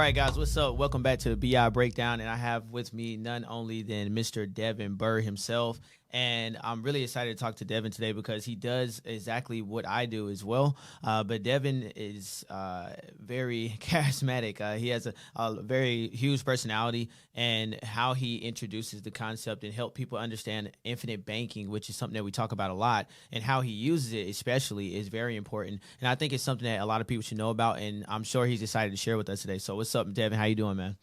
right, guys, what's up? Welcome back to the BI Breakdown, and I have with me none only than Mr. Devin Burr himself. And I'm really excited to talk to Devin today because he does exactly what I do as well. But Devin is very charismatic. He has a very huge personality, and how he introduces the concept and help people understand infinite banking, which is something that we talk about a lot, and how he uses it especially is very important. And I think it's something that a lot of people should know about, and I'm sure he's excited to share with us today. So what's up, Devin? How you doing, man?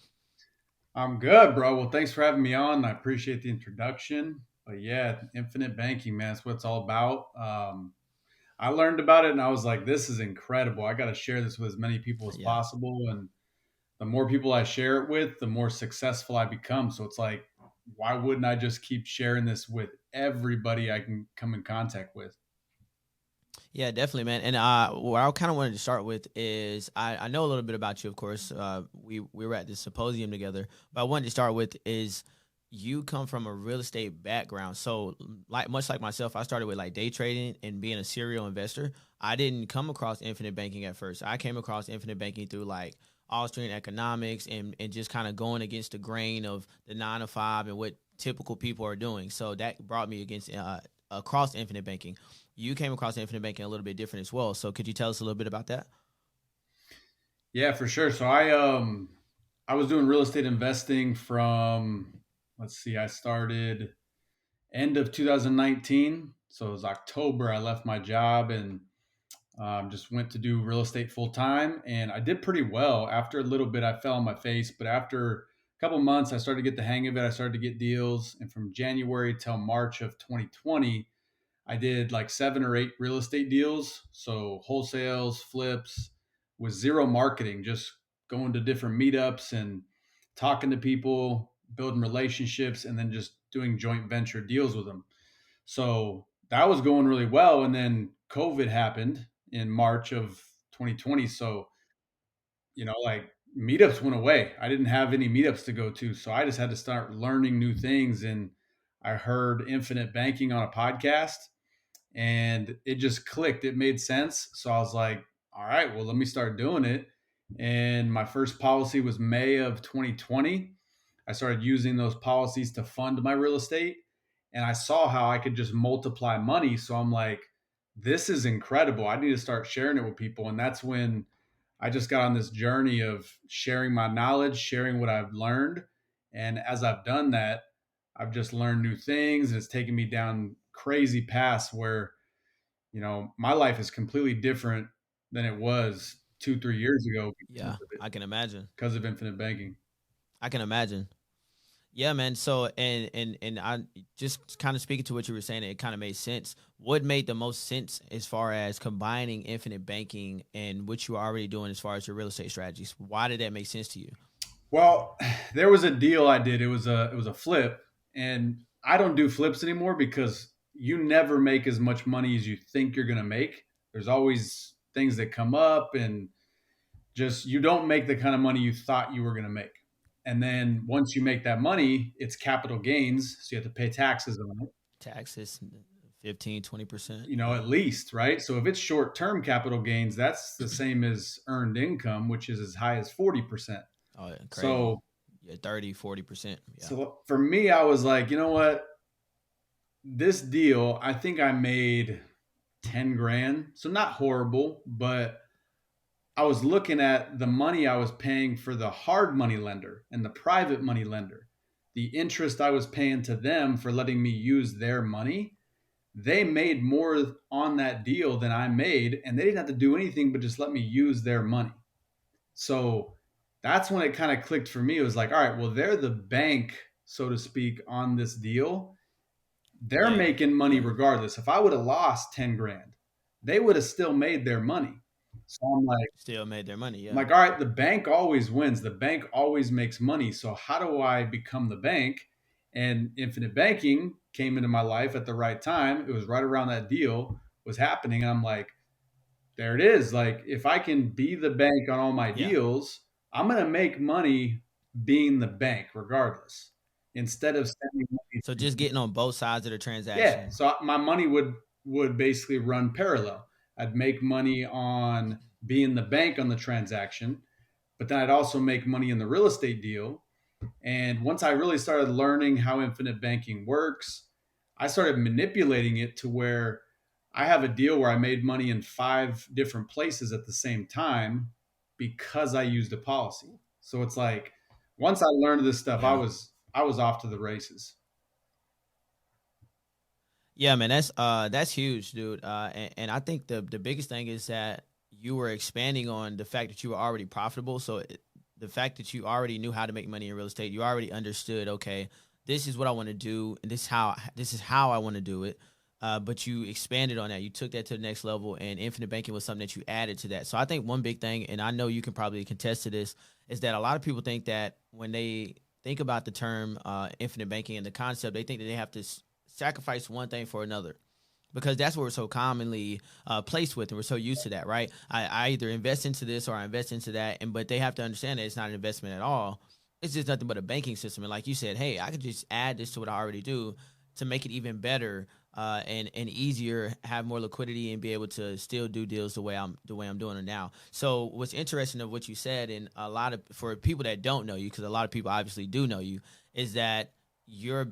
I'm good, bro. Well, thanks for having me on. I appreciate the introduction. But yeah, infinite banking, man, that's what it's all about. I learned about it and I was like, this is incredible. I got to share this with as many people as Yeah. possible. And the more people I share it with, the more successful I become. So it's like, why wouldn't I just keep sharing this with everybody I can come in contact with? Yeah, definitely, man. And what I kind of wanted to start with is I know a little bit about you, of course. We were at this symposium together, but I wanted to start with is you come from a real estate background. So, like much like myself, I started with like day trading and being a serial investor. I didn't come across infinite banking at first. I came across infinite banking through like Austrian economics and just kind of going against the grain of the 9 to 5 and what typical people are doing. So that brought me against across infinite banking. You came across infinite banking a little bit different as well. So could you tell us a little bit about that? Yeah, for sure. So I was doing real estate investing from, let's see, I started end of 2019. So it was October. I left my job and just went to do real estate full time. And I did pretty well. After a little bit, I fell on my face. But after a couple months, I started to get the hang of it. I started to get deals. And from January till March of 2020, I did like 7 or 8 real estate deals. So wholesales, flips with zero marketing, just going to different meetups and talking to people, building relationships, and then just doing joint venture deals with them. So that was going really well. And then COVID happened in March of 2020. So, like meetups went away. I didn't have any meetups to go to. So I just had to start learning new things. And I heard infinite banking on a podcast and it just clicked. It made sense. So I was like, all right, well, let me start doing it. And my first policy was May of 2020. I started using those policies to fund my real estate. And I saw how I could just multiply money. So I'm like, this is incredible. I need to start sharing it with people. And that's when I just got on this journey of sharing my knowledge, sharing what I've learned. And as I've done that, I've just learned new things and it's taken me down crazy paths where, my life is completely different than it was 2, 3 years ago because Yeah, of it, I can imagine. because of infinite banking. I can imagine. Yeah, man. So and I just kind of speaking to what you were saying, it kind of made sense. What made the most sense as far as combining infinite banking and what you were already doing as far as your real estate strategies? Why did that make sense to you? Well, there was a deal I did. It was a flip, and I don't do flips anymore because you never make as much money as you think you're going to make. There's always things that come up and just you don't make the kind of money you thought you were going to make. And then once you make that money, it's capital gains, so you have to pay taxes on it, Taxes, 15, 20%. at least, right? So if it's short-term capital gains, that's the same as earned income, which is as high as 40%. Oh, yeah, crazy. So Yeah, 30, 40%. Yeah. so for me, I was like, you know what? This deal, I think I made 10 grand. So not horrible, but I was looking at the money I was paying for the hard money lender and the private money lender. The interest I was paying to them for letting me use their money, they made more on that deal than I made, and they didn't have to do anything but just let me use their money. So that's when it kind of clicked for me. It was like, all right, well, they're the bank, so to speak, on this deal. They're Yeah. making money Yeah. regardless. If I would have lost 10 grand, they would have still made their money. So Still made their money. I'm Yeah. like, all right, the bank always wins. The bank always makes money. So how do I become the bank? And infinite banking came into my life at the right time. It was right around that deal was happening. And I'm like, there it is. Like, if I can be the bank on all my Yeah. deals, I'm going to make money being the bank regardless instead of sending money So just to. getting on both sides of the Yeah, transaction. so my money would basically run parallel. I'd make money on being the bank on the transaction, but then I'd also make money in the real estate deal. And once I really started learning how infinite banking works, I started manipulating it to where I have a deal where I made money in 5 different places at the same time because I used a policy. So it's like once I learned this stuff, I Yeah. was I was off to the races. Yeah, man, that's huge, dude. And I think the biggest thing is that you were expanding on the fact that you were already profitable. So the fact that you already knew how to make money in real estate, you already understood. Okay, this is what I want to do, and this is how I want to do it. But you expanded on that. You took that to the next level, and infinite banking was something that you added to that. So I think one big thing, and I know you can probably contest to this, is that a lot of people think that when they think about the term infinite banking and the concept, they think that they have to sacrifice one thing for another because that's what we're so commonly placed with, and we're so used to that, right? I either invest into this or I invest into that, and but they have to understand that it's not an investment at all. It's just nothing but a banking system. And like you said, hey, I could just add this to what I already do to make it even better and easier, have more liquidity, and be able to still do deals the way I'm doing it now. So what's interesting of what you said, and a lot of for people that don't know you, because a lot of people obviously do know you, is that your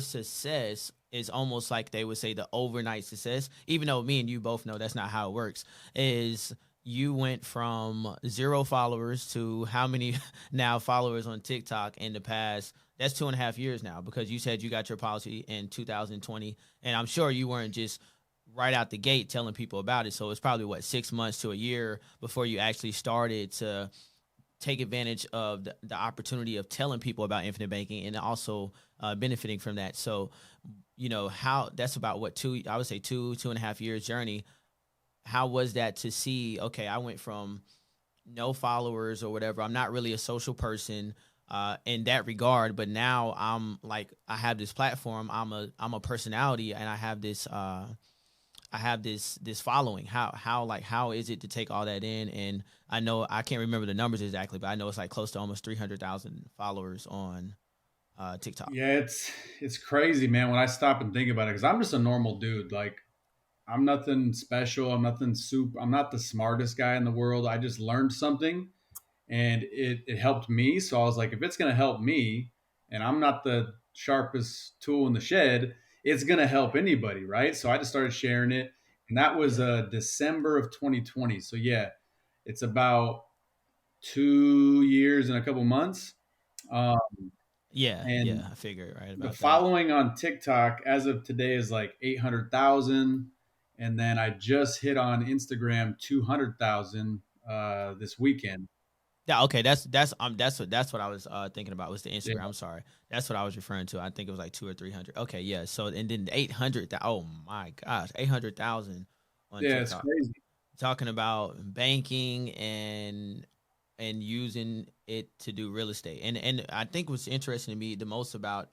success is almost like they would say the overnight success, even though me and you both know that's not how it works. Is you went from 0 followers to how many now followers on TikTok in the past? That's 2.5 years now because you said you got your policy in 2020, and I'm sure you weren't just right out the gate telling people about it. So it's probably what 6 months to a year before you actually started to take advantage of the opportunity of telling people about infinite banking and also benefiting from that. So, how that's about what I would say 2.5 years journey. How was that to see? Okay, I went from no followers or whatever. I'm not really a social person in that regard, but now I'm like I have this platform. I'm a personality, and I have this following. How is it to take all that in? And I know I can't remember the numbers exactly, but I know it's like close to almost 300,000 followers on TikTok. Yeah, it's crazy, man, when I stop and think about it, because I'm just a normal dude. Like I'm nothing special. I'm nothing super. I'm not the smartest guy in the world. I just learned something and it helped me. So I was like, if it's going to help me and I'm not the sharpest tool in the shed, it's going to help anybody. Right. So I just started sharing it. And that was Yeah, December of 2020. So yeah, it's about 2 years and a couple months. Um, yeah, and yeah. I figured right the about that. following on TikTok as of today is like 800,000. And then I just hit on Instagram 200,000 this weekend. Yeah, okay. That's what I was thinking about was the Yeah, Instagram. I'm sorry, that's what I was referring to. I think it was like 200 or 300. Okay, yeah. So and then 800. Oh my gosh, 800,000 on yeah, it's TikTok. crazy. Talking about banking and using it to do real estate. And I think what's interesting to me the most about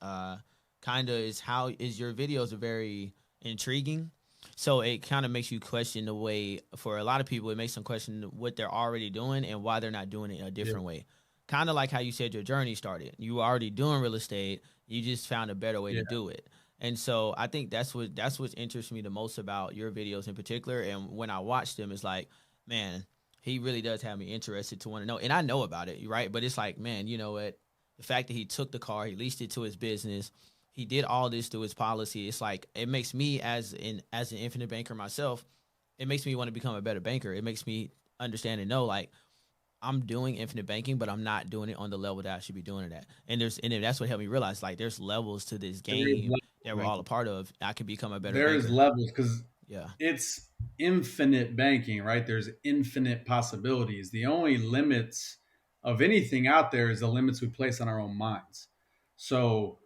kind of is how is your videos are very intriguing. So it kind of makes you question the way for a lot of people it makes them question what they're already doing and why they're not doing it a Yeah, different way. Kind of like how you said your journey started. You were already doing real estate, you just found a better way yeah, to do it. And so I think that's what interests me the most about your videos in particular. And when I watch them, it's like, man, he really does have me interested to want to know. And I know about it, right? But it's like, man, you know what? The fact that he took the car, he leased it to his business, he did all this through his policy. It's like it makes me as an infinite banker myself, it makes me want to become a better banker. It makes me understand and know like I'm doing infinite banking, but I'm not doing it on the level that I should be doing it at. And that's what helped me realize like there's levels to this there is game that we're all a levels. part of. I can become a better There is banker. levels because Yeah. it's infinite banking, right? There's infinite possibilities. The only limits of anything out there is the limits we place on our own minds. So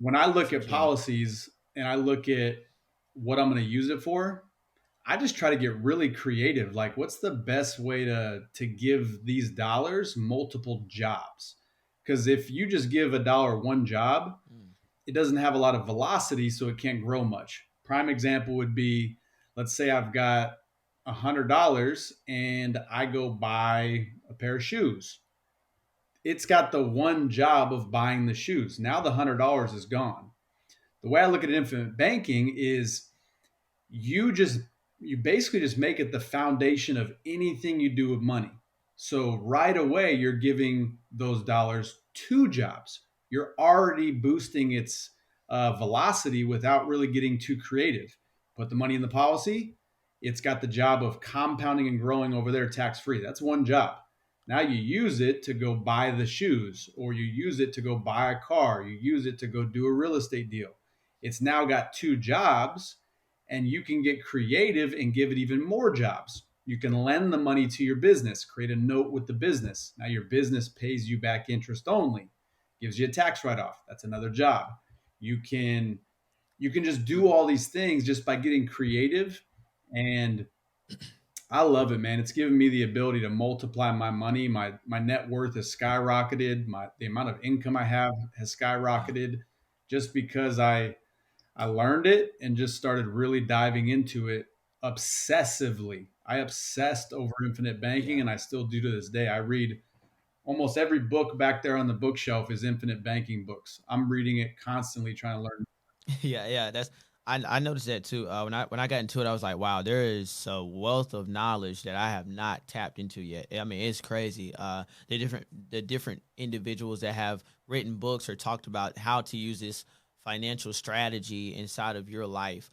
when I look So at true. policies and I look at what I'm going to use it for, I just try to get really creative. Like, what's the best way to give these dollars multiple jobs? Because if you just give a dollar one job, Mm. it doesn't have a lot of velocity, so it can't grow much. Prime example would be, let's say I've got $100 and I go buy a pair of shoes. It's got the one job of buying the shoes. Now the $100 is gone. The way I look at infinite banking is you just you basically just make it the foundation of anything you do with money. So right away, you're giving those dollars two jobs. You're already boosting its velocity without really getting too creative. Put the money in the policy. It's got the job of compounding and growing over there tax free. That's one job. Now you use it to go buy the shoes, or you use it to go buy a car. You use it to go do a real estate deal. It's now got two jobs, and you can get creative and give it even more jobs. You can lend the money to your business, create a note with the business. Now your business pays you back interest only, gives you a tax write-off. That's another job. You can you can just do all these things just by getting creative, and I love it, man. It's given me the ability to multiply my money. My net worth has skyrocketed. The amount of income I have has Wow. skyrocketed just because I learned it and just started really diving into it obsessively. I obsessed over infinite banking, Yeah. and I still do to this day. I read almost every book back there on the bookshelf is infinite banking books. I'm reading it constantly, trying to learn. Yeah, yeah, that's I noticed that too. When I got into it, I was like, wow, there is a wealth of knowledge that I have not tapped into yet. I mean, it's crazy. The different individuals that have written books or talked about how to use this financial strategy inside of your life.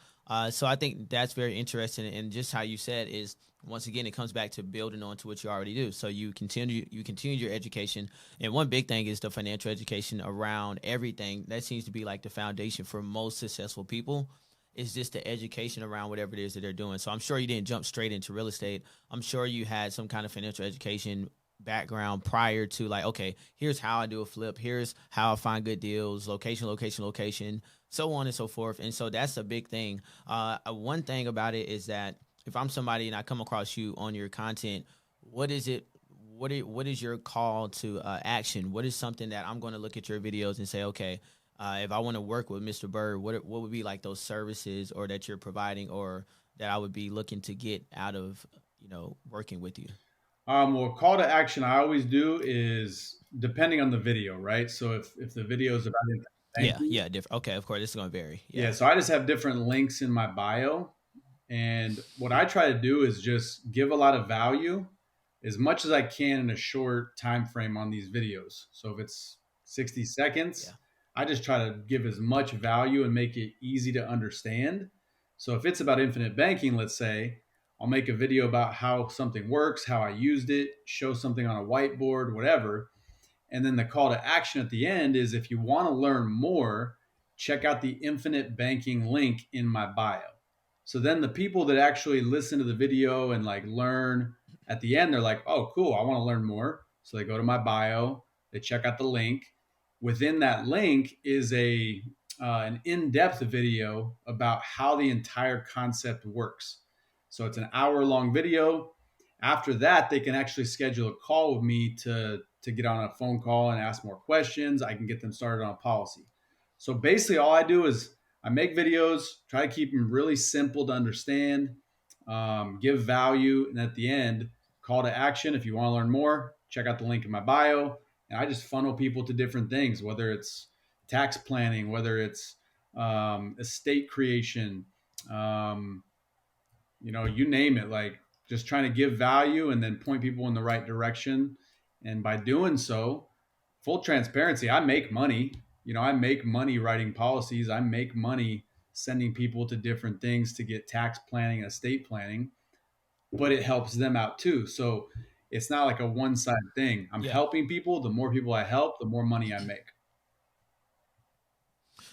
So I think that's very interesting, and just how you said is once again it comes back to building on to what you already do. So you continue your education, and one big thing is the financial education around everything. That seems to be like the foundation for most successful people. Is just the education around whatever it is that they're doing. So I'm sure you didn't jump straight into real estate. I'm sure you had some kind of financial education background prior to, like, okay, here's how I do a flip, here's how I find good deals, location, location, location, so on and so forth. And so that's a big thing. One thing about it is that if I'm somebody and I come across you on your content, what is it? What is your call to action? What is something that I'm going to look at your videos and say, okay, if I want to work with Mr. Bird, what would be like those services or that you're providing or that I would be looking to get out of working with you? Well, call to action I always do is depending on the video, right? So if the video is about infinite Yeah, banking, yeah, different. Okay, of course, this is going to vary. yeah. Yeah, So I just have different links in my bio. And what I try to do is just give a lot of value as much as I can in a short time frame on these videos. So if it's 60 seconds, yeah, I just try to give as much value and make it easy to understand. So if it's about infinite banking, let's say, I'll make a video about how something works, how I used it, show something on a whiteboard, whatever. And then the call to action at the end is if you want to learn more, check out the infinite banking link in my bio. So then the people that actually listen to the video and like learn at the end, they're like, oh, cool, I want to learn more. So they go to my bio, they check out the link. Within that link is an in-depth video about how the entire concept works. So it's an hour-long video. After that, they can actually schedule a call with me to get on a phone call and ask more questions. I can get them started on a policy. So basically, all I do is I make videos, try to keep them really simple to understand, give value, and at the end, call to action. If you want to learn more, check out the link in my bio. And I just funnel people to different things, whether it's tax planning, whether it's estate creation, um, you name it, like just trying to give value and then point people in the right direction. And by doing so, full transparency, I make money. I make money writing policies. I make money sending people to different things to get tax planning and estate planning, but it helps them out too. So it's not like a one-sided thing. I'm yeah. helping people. The more people I help, the more money I make.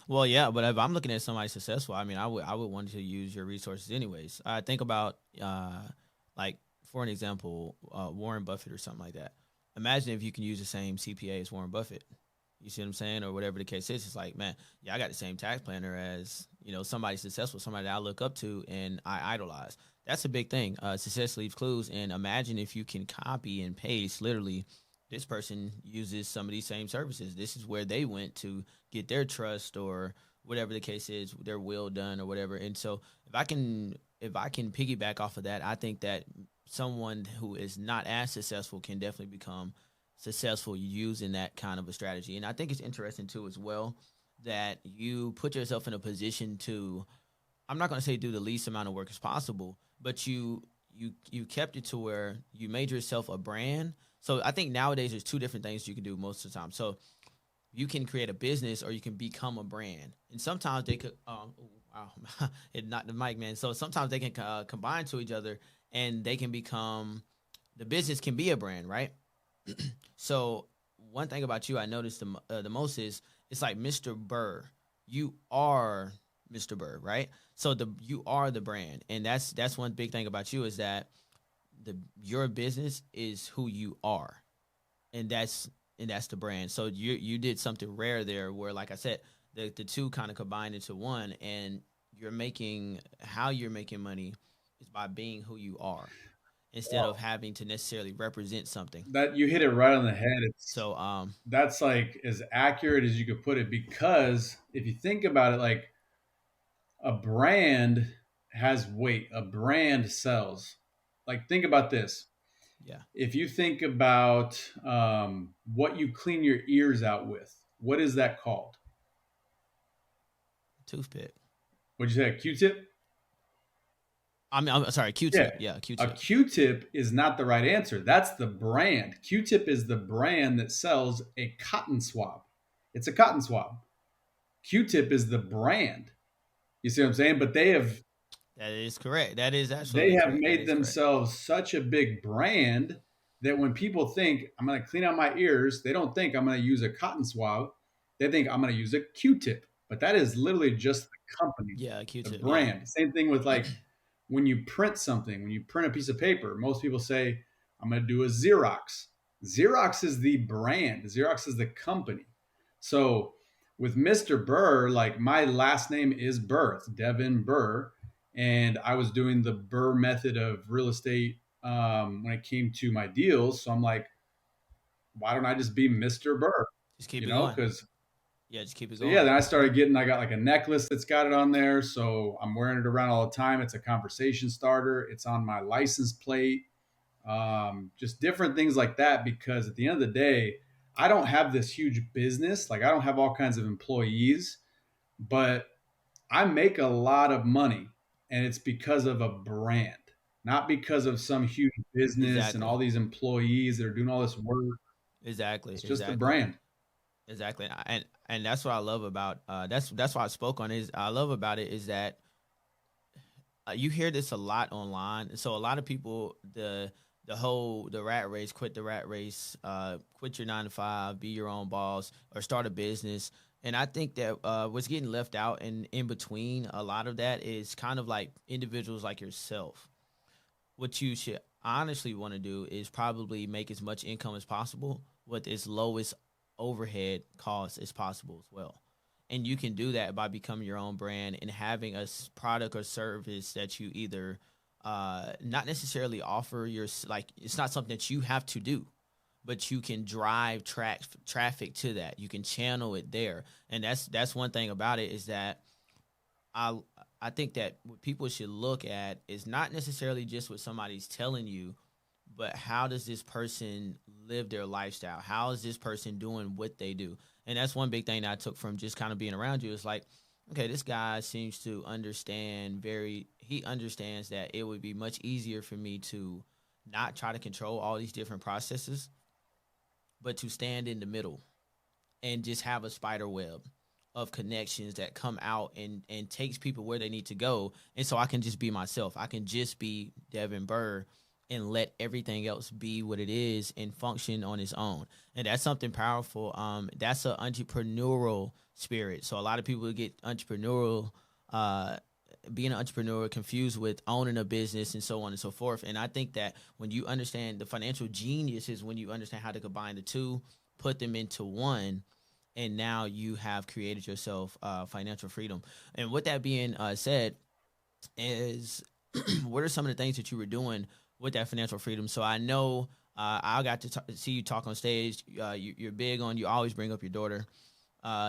Well, yeah, but if I'm looking at somebody successful, I mean, I would want to use your resources anyways. I think about like for an example, Warren Buffett or something like that. Imagine if you can use the same CPA as Warren Buffett. You see what I'm saying, or whatever the case is. It's like, man, yeah, I got the same tax planner as somebody successful, somebody that I look up to and I idolize. That's a big thing. Success leaves clues, and imagine if you can copy and paste literally. This person uses some of these same services. This is where they went to get their trust or whatever the case is, their will done or whatever. And so if I can piggyback off of that, I think that someone who is not as successful can definitely become successful using that kind of a strategy. And I think it's interesting too as well that you put yourself in a position to, I'm not going to say do the least amount of work as possible, but you kept it to where you made yourself a brand. So I think nowadays there's two different things you can do most of the time. So you can create a business or you can become a brand. And sometimes they could, wow, it not the mic, man. So sometimes they can combine to each other and they can become, the business can be a brand, right? So one thing about you I noticed the most is it's like Mr. Burr. You are Mr. Burr, right? So you are the brand, and that's one big thing about you is that the your business is who you are, and that's the brand. So you did something rare there, where like I said, the two kind of combined into one, and you're making how you're making money is by being who you are instead of Well, having to necessarily represent something. that you hit it right on the head. It's So That's like as accurate as you could put it, because if you think about it, like a brand has weight, a brand sells. Like think about this. yeah, If you think about what you clean your ears out with, what is that called? toothpick. Would you say a Q-tip? I'm sorry, Yeah. Q-tip. Yeah, A Q-tip. Q-tip is not the right answer. That's the brand. Q-tip is the brand that sells a cotton swab. It's a cotton swab. Q-tip is the brand. You see what I'm saying? But That is correct. That is they absolutely have correct. That made is correct. themselves such a big brand that when people think I'm going to clean out my ears, they don't think I'm going to use a cotton swab. They think I'm going to use a Q-tip. But that is literally just the company, Yeah, the Q-tip. Yeah, brand. Same thing with like when you print something, when you print a piece of paper, most people say, I'm going to do a Xerox. Xerox is the brand, Xerox is the company. So with Mr. Burr, like my last name is Burr, it's Devin Burr. And I was doing the Burr method of real estate when it came to my deals. So I'm like, why don't I just be Mr. Burr? just keep You it know, going. because Yeah, just keep it so yeah, going. then I started getting, I got like a necklace that's got it on there. So I'm wearing it around all the time. It's a conversation starter. It's on my license plate. Just different things like that. Because at the end of the day, I don't have this huge business. Like I don't have all kinds of employees, but I make a lot of money and it's because of a brand, not because of some huge business and Exactly. all these employees that are doing all this work. Exactly. It's just the Exactly. brand. Exactly. And that's what I love about that's why I spoke on is I love about it is that you hear this a lot online. So a lot of people the rat race, quit the rat race, quit your 9 to 5, be your own boss, or start a business. And I think that what's getting left out and in between a lot of that is kind of like individuals like yourself. What you should honestly want to do is probably make as much income as possible with as lowest overhead costs as possible as well. And you can do that by becoming your own brand and having a product or service that you either not necessarily offer your like it's not something that you have to do, but you can drive traffic to that. You can channel it there, and that's one thing about it is that I I think that what people should look at is not necessarily just what somebody's telling you, but how does this person live their lifestyle? How is this person doing what they do? And that's one big thing that I took from just kind of being around you. Is like, okay, this guy seems to understand he understands that it would be much easier for me to not try to control all these different processes, but to stand in the middle and just have a spider web of connections that come out and takes people where they need to go. And so I can just be myself. I can just be Devin Burr and let everything else be what it is and function on its own. And that's something powerful. That's an entrepreneurial spirit. So a lot of people get entrepreneurial, uh, being an entrepreneur confused with owning a business and so on and so forth. And I think that when you understand the financial genius is when you understand how to combine the two, put them into one, and now you have created yourself financial freedom. And with that being said, is what are some of the things that you were doing with that financial freedom? So I know I got to see you talk on stage. You're big on. You always bring up your daughter.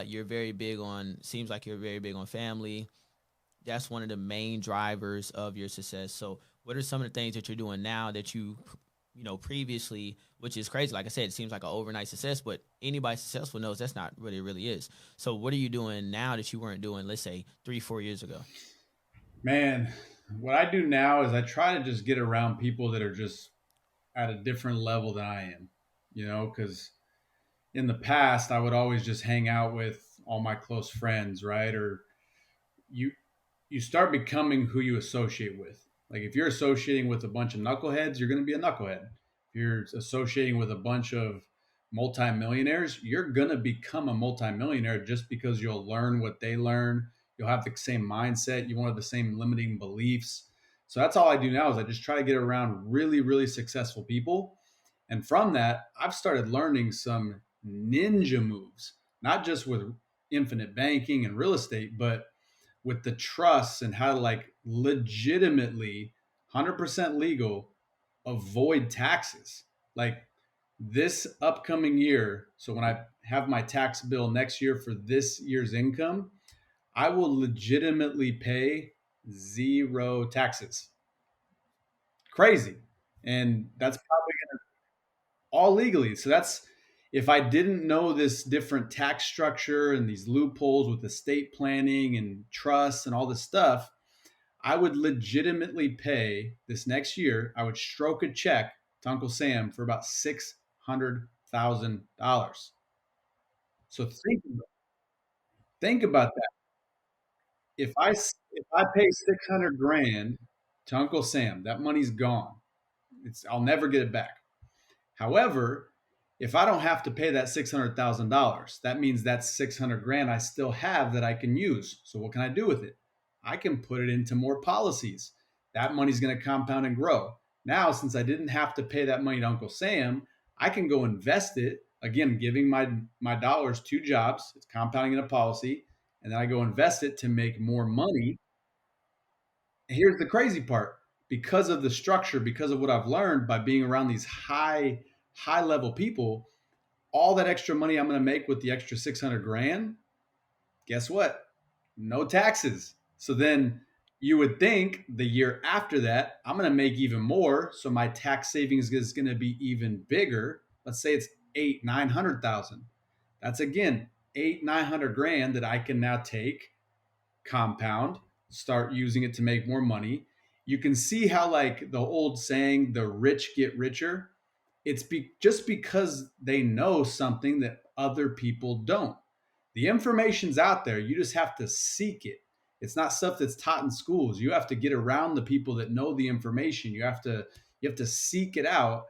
You're very big on. Seems like you're very big on family. That's one of the main drivers of your success. So what are some of the things that you're doing now that previously, which is crazy. Like I said, it seems like an overnight success, but anybody successful knows that's not what it really is. So what are you doing now that you weren't doing, let's say, 3, 4 years ago? Man, what I do now is I try to just get around people that are just at a different level than I am, because in the past I would always just hang out with all my close friends, right? Or you you start becoming who you associate with. Like if you're associating with a bunch of knuckleheads, you're going to be a knucklehead. If you're associating with a bunch of multimillionaires, you're going to become a multimillionaire just because you'll learn what they learn. You'll have the same mindset. You won't have the same limiting beliefs. So that's all I do now is I just try to get around really, really successful people. And from that, I've started learning some ninja moves, not just with infinite banking and real estate, but with the trusts and how to like legitimately 100% legal avoid taxes. Like this upcoming year, so when I have my tax bill next year for this year's income, I will legitimately pay zero taxes. Crazy. And that's probably all legally. So that's if I didn't know this different tax structure and these loopholes with estate planning and trusts and all this stuff, I would legitimately pay this next year. I would stroke a check to Uncle Sam for about $600,000. So think about that. If I pay 600 grand to Uncle Sam, that money's gone. I'll never get it back. However, if I don't have to pay that $600,000, that means that's 600 grand I still have that I can use. So what can I do with it? I can put it into more policies. That money's going to compound and grow. Now, since I didn't have to pay that money to Uncle Sam, I can go invest it. Again, giving my dollars two jobs. It's compounding in a policy, and then I go invest it to make more money. And here's the crazy part: because of the structure, because of what I've learned by being around these high level people, all that extra money I'm going to make with the extra 600 grand, guess what? No taxes. So then you would think the year after that, I'm going to make even more. So my tax savings is going to be even bigger. Let's say it's 900,000. That's again 900 grand that I can now take, compound, start using it to make more money. You can see how, like the old saying, the rich get richer. Just because they know something that other people don't. The information's out there. You just have to seek it. It's not stuff that's taught in schools. You have to get around the people that know the information. You have to seek it out.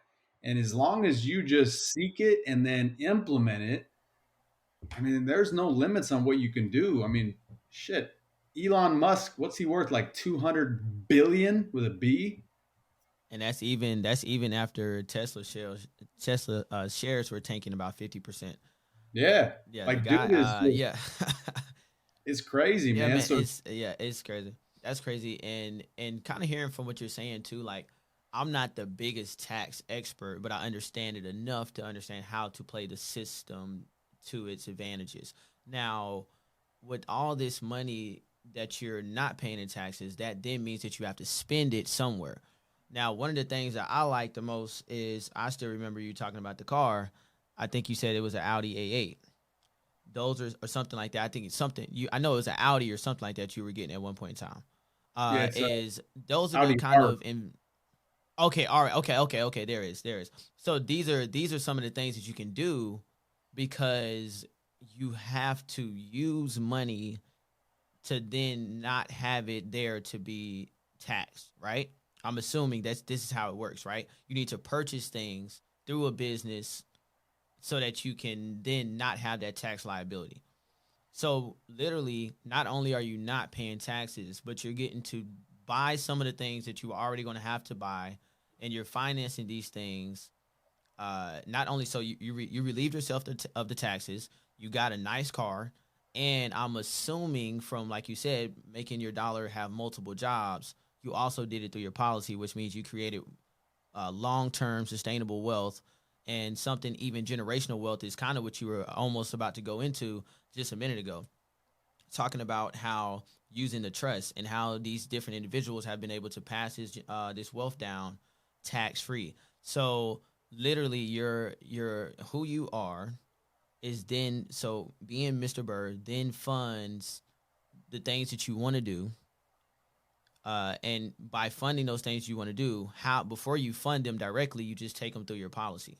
And as long as you just seek it and then implement it, I mean, there's no limits on what you can do. I mean, shit. Elon Musk, what's he worth? Like 200 billion with a B? And that's even after Tesla shares were tanking about 50%. Yeah. Yeah, the Like, guy. dude is just, Yeah, it's crazy, yeah, man. man. So, It's crazy. That's crazy. And kind of hearing from what you're saying too, like I'm not the biggest tax expert, but I understand it enough to understand how to play the system to its advantages. Now, with all this money that you're not paying in taxes, that then means that you have to spend it somewhere. Now, one of the things that I like the most is I still remember you talking about the car. I think you said it was an Audi A8. Those are or something like that. I think it's something you. I know it was an Audi or something like that you were getting at one point in time. yeah, it's Is those are the Audi kind R. of in. Okay, all right, okay. There is. So these are some of the things that you can do because you have to use money to then not have it there to be taxed, right? I'm assuming this is how it works, right? You need to purchase things through a business so that you can then not have that tax liability. So literally, not only are you not paying taxes, but you're getting to buy some of the things that you are already going to have to buy, and you're financing these things. Not only so you relieved yourself of the taxes, you got a nice car, and I'm assuming from like you said, making your dollar have multiple jobs, you also did it through your policy, which means you created long term sustainable wealth and something even generational wealth is kind of what you were almost about to go into just a minute ago, talking about how using the trust and how these different individuals have been able to pass this wealth down tax free. So literally, your who you are is then so being Mr. Bird then funds the things that you want to do And by funding those things you want to do, how before you fund them directly, you just take them through your policy,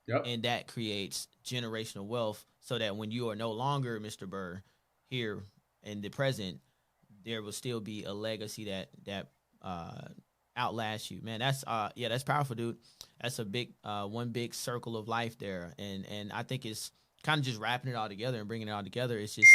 Yep. and that creates generational wealth. So that when you are no longer Mr. Burr here in the present, there will still be a legacy that uh, outlasts you. Man, that's yeah, that's powerful, dude. That's a big one big circle of life there, and I think it's kind of just wrapping it all together and bringing it all together. It's just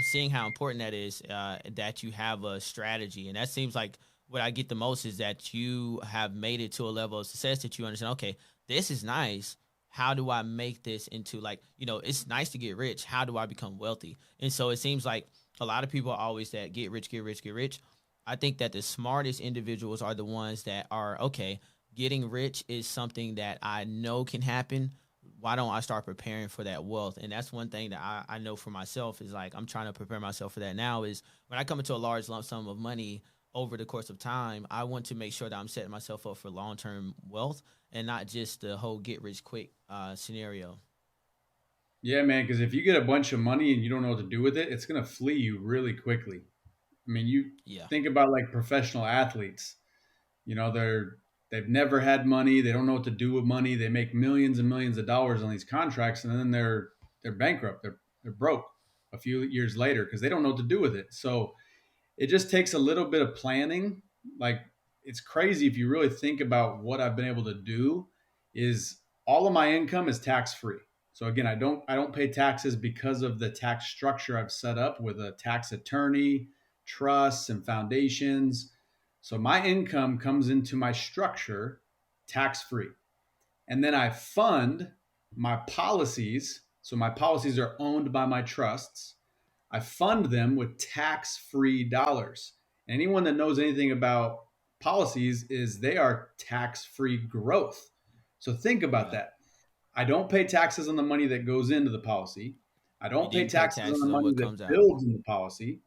seeing how important that is, that you have a strategy. And that seems like what I get the most is that you have made it to a level of success that you understand, okay, this is nice. How do I make this into, like, it's nice to get rich. How do I become wealthy? And so it seems like a lot of people are always that get rich, get rich, get rich. I think that the smartest individuals are the ones that are, okay, getting rich is something that I know can happen. Why don't I start preparing for that wealth? And that's one thing that I know for myself is, like, I'm trying to prepare myself for that now. Is when I come into a large lump sum of money over the course of time, I want to make sure that I'm setting myself up for long term wealth and not just the whole get rich quick scenario. Yeah, man. Because if you get a bunch of money and you don't know what to do with it, it's gonna flee you really quickly. I mean, you Yeah. think about like professional athletes. They've never had money. They don't know what to do with money. They make millions and millions of dollars on these contracts, and then they're bankrupt. They're broke a few years later because they don't know what to do with it. So it just takes a little bit of planning. Like, it's crazy if you really think about what I've been able to do. Is all of my income is tax free. So again, I don't pay taxes because of the tax structure I've set up with a tax attorney, trusts, and foundations. So my income comes into my structure tax free. And then I fund my policies. So my policies are owned by my trusts. I fund them with tax free dollars. Anyone that knows anything about policies is they are tax free growth. So think about Yeah. that. I don't pay taxes on the money that goes into the policy. I You don't pay didn't pay taxes on the taxes on money what that comes out. builds in the policy.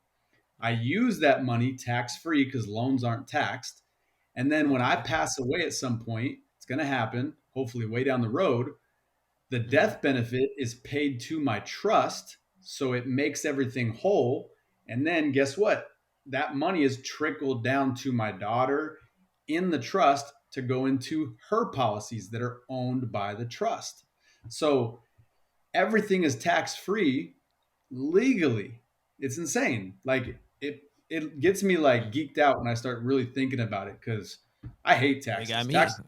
I Yeah. use that money tax free because loans aren't taxed. And then when I Okay. pass away at some point, it's going to happen, hopefully way down the road, the Mm-hmm. death benefit is paid to my trust. So it makes everything whole. And then guess what? That money is trickled down to my daughter in the trust to go into her policies that are owned by the trust. So everything is tax free legally. It's insane. Like, it gets me like geeked out when I start really thinking about it because I hate You got taxes. me. Taxes.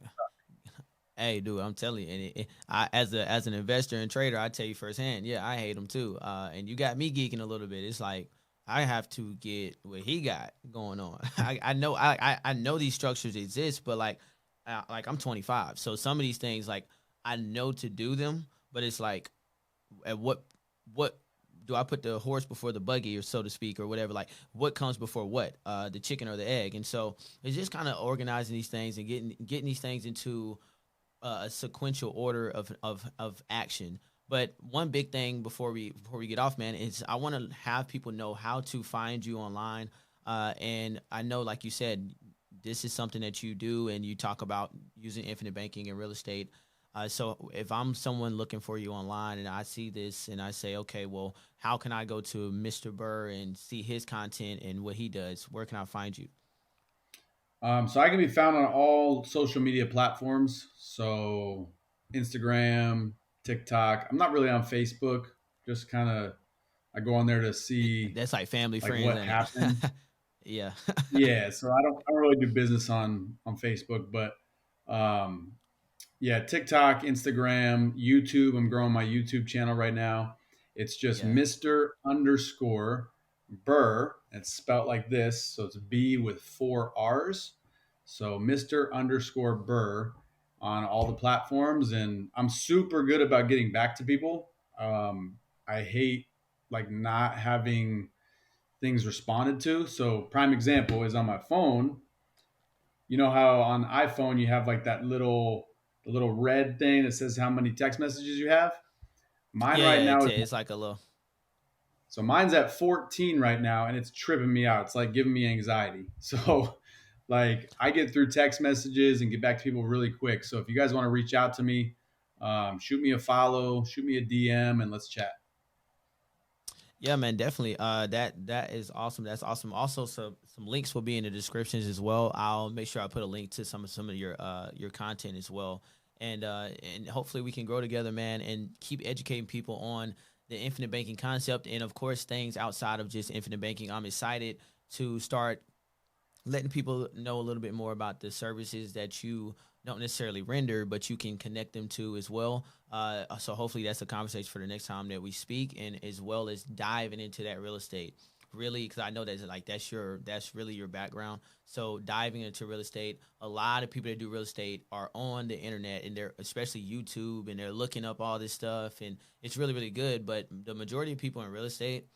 Hey, dude, I'm telling you, and I, as an investor and trader, I tell you firsthand, yeah, I hate them too. And you got me geeking a little bit. It's like I have to get what he got going on. I know I know these structures exist, but like I'm 25, so some of these things, like, I know to do them, but it's like, at what do I put the horse before the buggy, or so to speak, or whatever? Like, what comes before what, the chicken or the egg? And so it's just kind of organizing these things and getting these things into a sequential order of action. But one big thing before we get off, man, is I want to have people know how to find you online. And I know, like you said, this is something that you do, and you talk about using infinite banking and real estate. So if I'm someone looking for you online and I see this and I say, okay, well, how can I go to Mr. Burr and see his content and what he does? Where can I find you? So I can be found on all social media platforms. So Instagram, TikTok. I'm not really on Facebook. Just kind of I go on there to see That's like family like friends, what ain't it? happened. Yeah. Yeah. So I don't really do business on Facebook, but um, yeah, TikTok, Instagram, YouTube. I'm growing my YouTube channel right now. It's just Yeah. Mr. underscore Burr. It's spelled like this. So it's B with four R's. So Mr. underscore Burr on all the platforms. And I'm super good about getting back to people. I hate like not having things responded to. So prime example is on my phone. You know how on iPhone you have like that little red thing that says how many text messages you have? Mine Yeah, right yeah, now is it's like a little. so mine's at 14 right now and it's tripping me out. It's like giving me anxiety. So like I get through text messages and get back to people really quick. So if you guys want to reach out to me, shoot me a follow, shoot me a DM and let's chat. Yeah, man, definitely. That is awesome. That's awesome. Also, some links will be in the descriptions as well. I'll make sure I put a link to some of your content as well, and hopefully we can grow together, man, and keep educating people on the infinite banking concept, and of course things outside of just infinite banking. I'm excited to start letting people know a little bit more about the services that you don't necessarily render, but you can connect them to as well. So hopefully that's a conversation for the next time that we speak, and as well as diving into that real estate. Really, because I know that's like that's really your background. So diving into real estate, a lot of people that do real estate are on the internet, and they're especially YouTube, and they're looking up all this stuff, and it's really really good. But the majority of people in real estate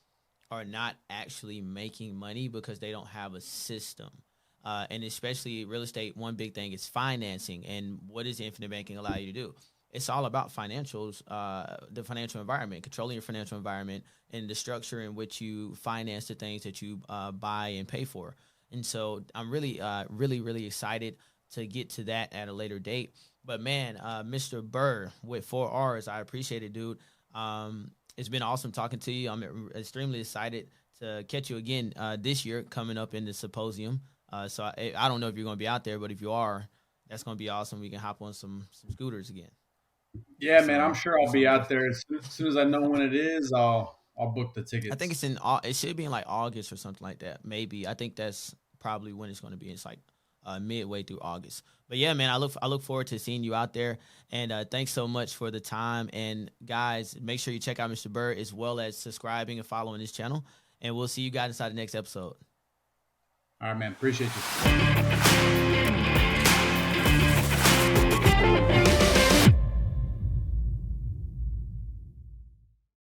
are not actually making money because they don't have a system. And especially real estate, one big thing is financing. And what does infinite banking allow you to do? It's all about financials, the financial environment, controlling your financial environment, and the structure in which you finance the things that you buy and pay for. And so I'm really, really excited to get to that at a later date. But man, Mr. Burr with 4 R's, I appreciate it, dude. It's been awesome talking to you. I'm extremely excited to catch you again this year coming up in the symposium. So I don't know if you're going to be out there, but if you are, that's going to be awesome. We can hop on some scooters again. Yeah, man, I'm sure Or I'll be some out different. there as soon as I know when it is. I'll book the I think tickets. it's in. It should be in like August or something like that. Maybe I think that's probably when it's going to be. It's like midway through August. But yeah, man, I look forward to seeing you out there. And thanks so much for the time. And guys, make sure you check out Mr. Bird as well as subscribing and following this channel. And we'll see you guys inside the next episode. All right, man. Appreciate you.